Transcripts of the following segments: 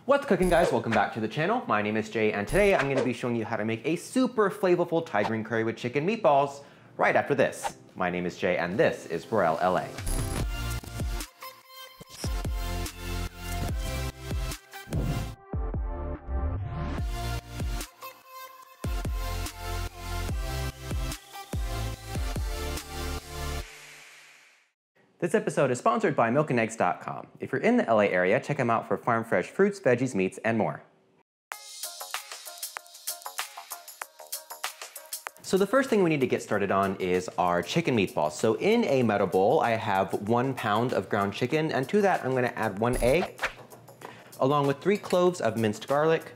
What's cooking, guys? Welcome back to the channel. My name is Jay, and today I'm going to be showing you how to make a super flavorful Thai green curry with chicken meatballs right after this. My name is Jay, and this is BROIL LA. This episode is sponsored by milkandeggs.com. If you're in the LA area, check them out for farm fresh fruits, veggies, meats, and more. So the first thing we need to get started on is our chicken meatballs. So in a metal bowl, I have 1 pound of ground chicken, and to that I'm going to add 1 egg, along with 3 cloves of minced garlic,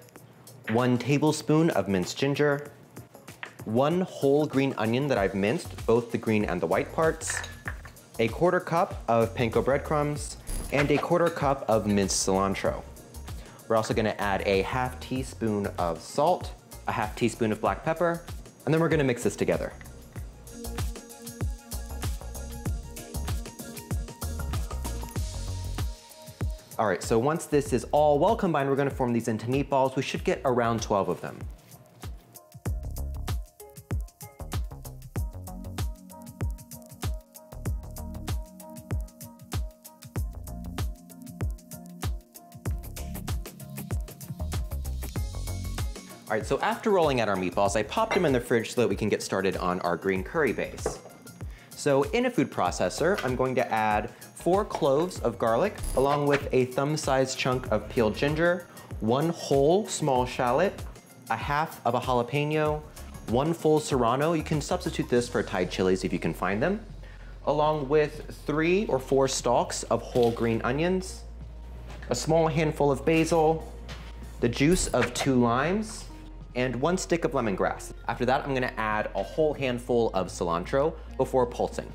1 tablespoon of minced ginger, 1 whole green onion that I've minced, both the green and the white parts, a 1/4 cup of panko breadcrumbs, and a 1/4 cup of minced cilantro. We're also gonna add a 1/2 teaspoon of salt, a 1/2 teaspoon of black pepper, and then we're gonna mix this together. All right, so once this is all well combined, we're gonna form these into meatballs. We should get around 12 of them. All right, so after rolling out our meatballs, I popped them in the fridge so that we can get started on our green curry base. So in a food processor, I'm going to add 4 cloves of garlic, along with a thumb-sized chunk of peeled ginger, 1 whole small shallot, a 1/2 of a jalapeno, 1 full serrano. You can substitute this for Thai chilies if you can find them, along with 3 or 4 stalks of whole green onions, a small handful of basil, the juice of 2 limes, and 1 stick of lemongrass. After that, I'm gonna add a whole handful of cilantro before pulsing.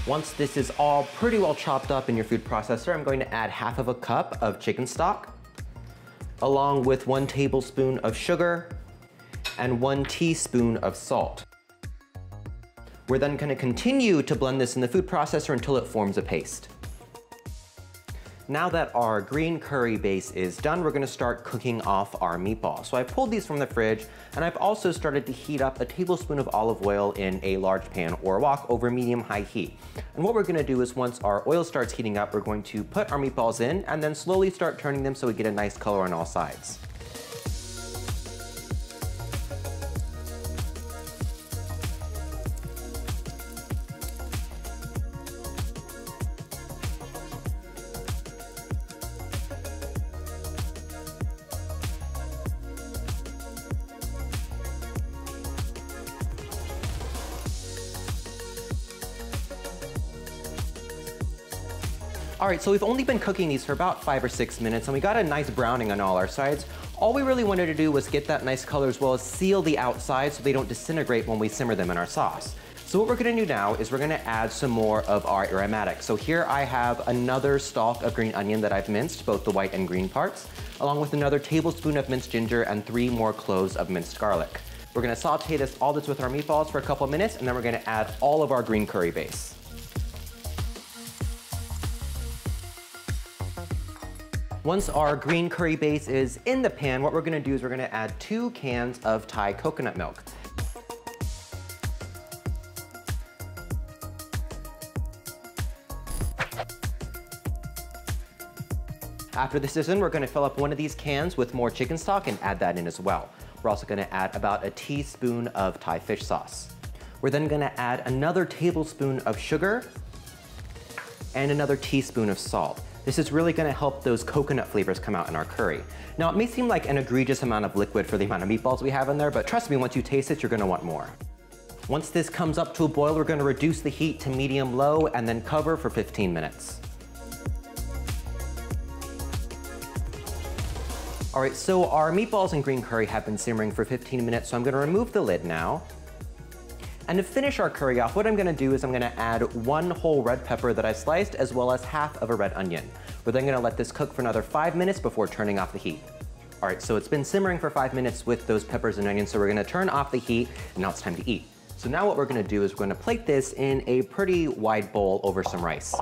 Once this is all pretty well chopped up in your food processor, I'm going to add 1/2 cup of chicken stock, along with 1 tablespoon of sugar and 1 teaspoon of salt. We're then gonna continue to blend this in the food processor until it forms a paste. Now that our green curry base is done, we're gonna start cooking off our meatballs. So I pulled these from the fridge, and I've also started to heat up a tablespoon of olive oil in a large pan or wok over medium-high heat. And what we're gonna do is once our oil starts heating up, we're going to put our meatballs in and then slowly start turning them so we get a nice color on all sides. All right, so we've only been cooking these for about 5 or 6 minutes, and we got a nice browning on all our sides. All we really wanted to do was get that nice color as well as seal the outside so they don't disintegrate when we simmer them in our sauce. So what we're gonna do now is we're gonna add some more of our aromatics. So here I have another stalk of green onion that I've minced, both the white and green parts, along with another tablespoon of minced ginger and 3 more cloves of minced garlic. We're gonna saute all this with our meatballs for a couple of minutes, and then we're gonna add all of our green curry base. Once our green curry base is in the pan, what we're gonna do is we're gonna add 2 cans of Thai coconut milk. After this is in, we're gonna fill up one of these cans with more chicken stock and add that in as well. We're also gonna add about a teaspoon of Thai fish sauce. We're then gonna add another tablespoon of sugar and another teaspoon of salt. This is really gonna help those coconut flavors come out in our curry. Now, it may seem like an egregious amount of liquid for the amount of meatballs we have in there, but trust me, once you taste it, you're gonna want more. Once this comes up to a boil, we're gonna reduce the heat to medium-low and then cover for 15 minutes. All right, so our meatballs and green curry have been simmering for 15 minutes, so I'm gonna remove the lid now. And to finish our curry off, what I'm gonna do is I'm gonna add 1 whole red pepper that I sliced, as well as 1/2 of a red onion. We're then gonna let this cook for another 5 minutes before turning off the heat. All right, so it's been simmering for 5 minutes with those peppers and onions, so we're gonna turn off the heat, and now it's time to eat. So now what we're gonna do is we're gonna plate this in a pretty wide bowl over some rice.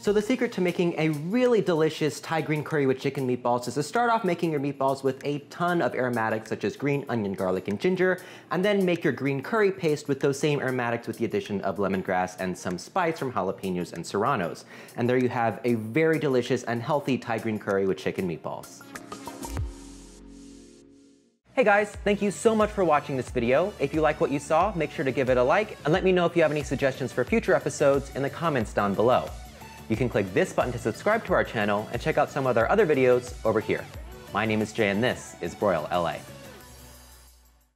So the secret to making a really delicious Thai green curry with chicken meatballs is to start off making your meatballs with a ton of aromatics such as green onion, garlic, and ginger, and then make your green curry paste with those same aromatics with the addition of lemongrass and some spice from jalapenos and serranos. And there you have a very delicious and healthy Thai green curry with chicken meatballs. Hey guys, thank you so much for watching this video. If you like what you saw, make sure to give it a like, and let me know if you have any suggestions for future episodes in the comments down below. You can click this button to subscribe to our channel and check out some of our other videos over here. My name is Jay and this is BROIL LA.